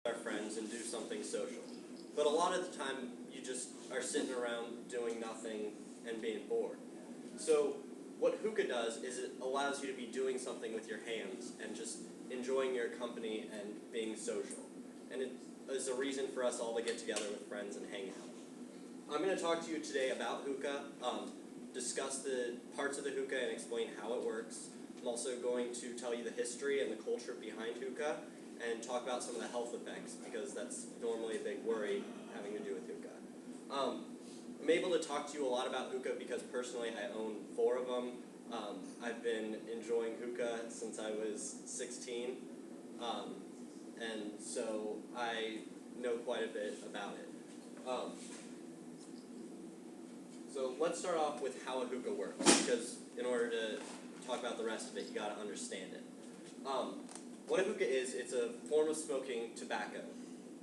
our friends and do something social. But a lot of the time, you just are sitting around doing nothing and being bored. So what hookah does is it allows you to be doing something with your hands and just enjoying your company and being social. And it is a reason for us all to get together with friends and hang out. I'm going to talk to you today about hookah, discuss the parts of the hookah and explain how it works. I'm also going to tell you the history and the culture behind hookah and talk about some of the health effects, because that's normally a big worry having to do with hookah. I'm able to talk to you a lot about hookah because personally I own 4 of them. I've been enjoying hookah since I was 16, and so I know quite a bit about it. So let's start off with how a hookah works, because in order to talk about the rest of it, you got to understand it. What a hookah is, it's a form of smoking tobacco.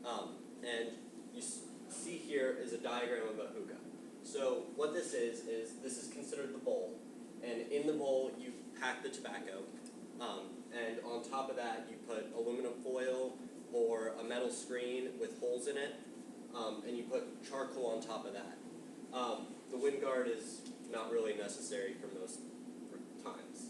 And you see here is a diagram of a hookah. So what this is this is considered the bowl. And in the bowl, you pack the tobacco. And on top of that, you put aluminum foil or a metal screen with holes in it. And you put charcoal on top of that. The wind guard is not really necessary for most times.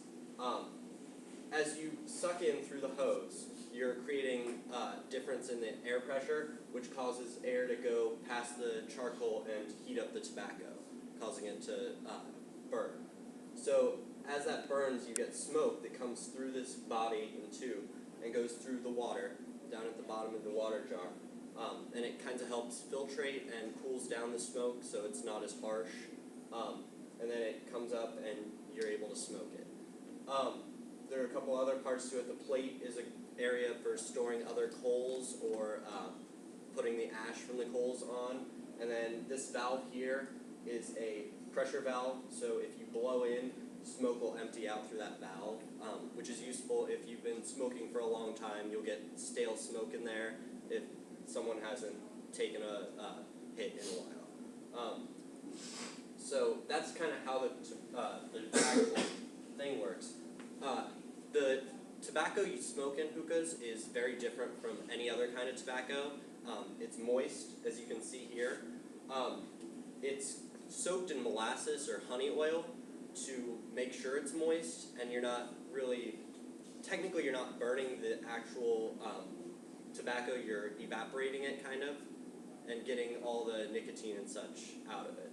As you suck in through the hose, you're creating a difference in the air pressure, which causes air to go past the charcoal and heat up the tobacco, causing it to burn. So as that burns, you get smoke that comes through this body in the tube and goes through the water, down at the bottom of the water jar. And it kind of helps filtrate and cools down the smoke so it's not as harsh. And then it comes up and you're able to smoke it. There are a couple other parts to it. The plate is an area for storing other coals or putting the ash from the coals on. And then this valve here is a pressure valve, so if you blow in, smoke will empty out through that valve, which is useful if you've been smoking for a long time. You'll get stale smoke in there if someone hasn't taken a hit in a while. So that's kind of how the actual thing works. The tobacco you smoke in hookahs is very different from any other kind of tobacco. It's moist, as you can see here. It's soaked in molasses or honey oil to make sure it's moist, and you're not really, technically you're not burning the actual tobacco, you're evaporating it kind of, and getting all the nicotine and such out of it.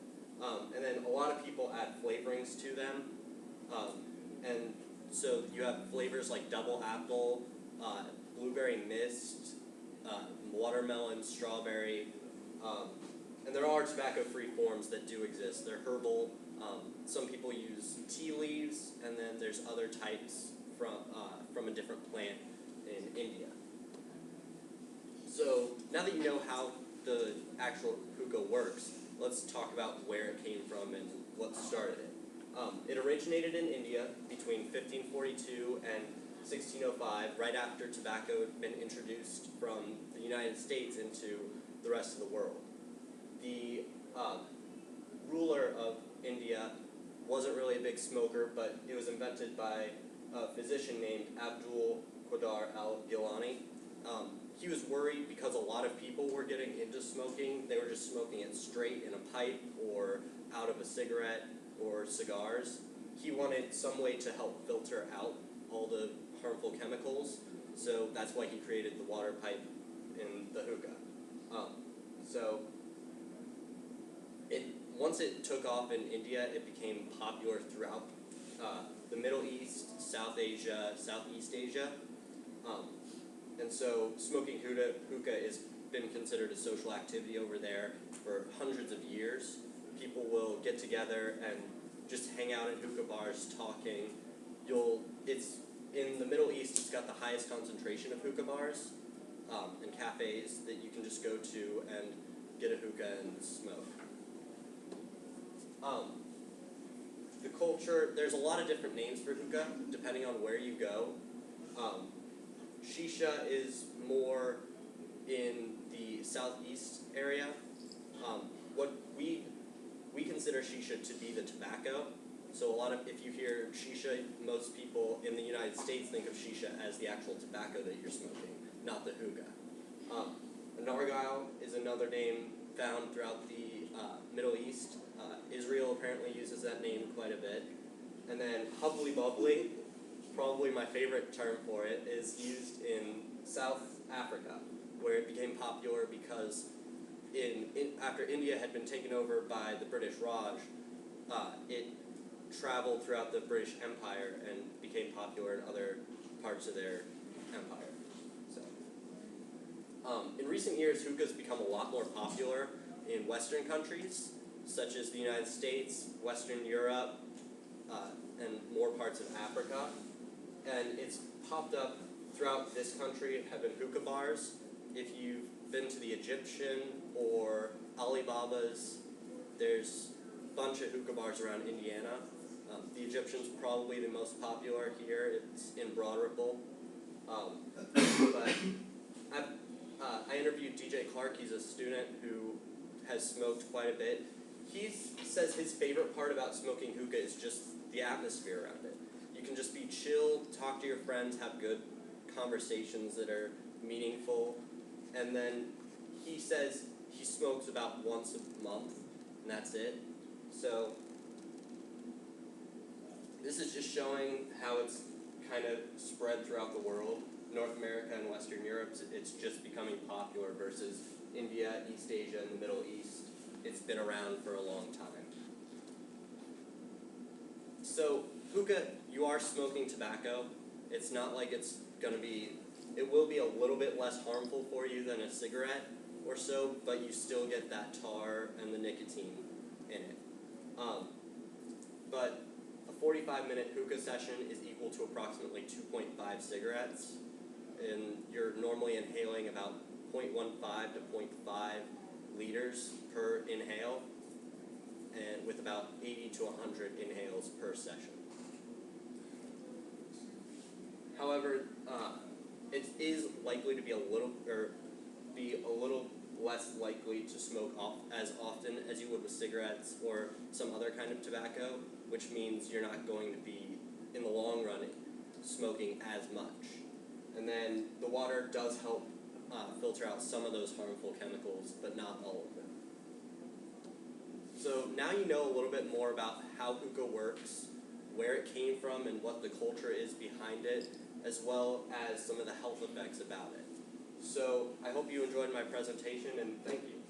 And then a lot of people add flavorings to them, and so you have flavors like double apple, blueberry mist, watermelon, strawberry, and there are tobacco-free forms that do exist. They're herbal. Some people use tea leaves, and then there's other types from a different plant in India. So now that you know how the actual hookah works, let's talk about where it came from and what started it. It originated in India between 1542 and 1605, right after tobacco had been introduced from the United States into the rest of the world. The ruler of India wasn't really a big smoker, but it was invented by a physician named Abdul Qadir al-Gilani. He was worried because a lot of people were getting into smoking. They were just smoking it straight in a pipe or out of a cigarette or cigars. He wanted some way to help filter out all the harmful chemicals, so that's why he created the water pipe in the hookah. Once it took off in India, it became popular throughout the Middle East, South Asia, Southeast Asia. And so smoking hookah has been considered a social activity over there for hundreds of years. People will get together and just hang out in hookah bars talking. It's in the Middle East, it's got the highest concentration of hookah bars and cafes that you can just go to and get a hookah and smoke. The culture, there's a lot of different names for hookah depending on where you go. Shisha is more in the southeast area. What we consider shisha to be the tobacco. So if you hear shisha, most people in the United States think of shisha as the actual tobacco that you're smoking, not the hookah. Argyle is another name found throughout the Middle East. Israel apparently uses that name quite a bit. And then Hubbly Bubbly, probably my favorite term for it, is used in South Africa, where it became popular because after India had been taken over by the British Raj, it traveled throughout the British Empire and became popular in other parts of their empire. So, in recent years, hookah's become a lot more popular in Western countries, such as the United States, Western Europe, and more parts of Africa. And it's popped up throughout this country, have been hookah bars. If you've been to the Egyptian or Alibaba's, there's a bunch of hookah bars around Indiana. The Egyptian's probably the most popular here. It's in Broad Ripple. But I interviewed DJ Clark. He's a student who has smoked quite a bit. He says his favorite part about smoking hookah is just the atmosphere around it. You can just be chill, talk to your friends, have good conversations that are meaningful. And then he says he smokes about once a month, and that's it. So this is just showing how it's kind of spread throughout the world. North America and Western Europe, it's just becoming popular versus India, East Asia, and the Middle East. It's been around for a long time. So hookah, you are smoking tobacco. It's not like it's going to be, it will be a little bit less harmful for you than a cigarette or so, but you still get that tar and the nicotine in it. But a 45-minute hookah session is equal to approximately 2.5 cigarettes, and you're normally inhaling about 0.15 to 0.5 liters per inhale, and with about 80 to 100 inhales per session. However, it is likely to be a little less likely to smoke as often as you would with cigarettes or some other kind of tobacco, which means you're not going to be, in the long run, smoking as much. And then the water does help filter out some of those harmful chemicals, but not all of them. So now you know a little bit more about how hookah works, where it came from, and what the culture is behind it, as well as some of the health effects about it. So I hope you enjoyed my presentation, and thank you.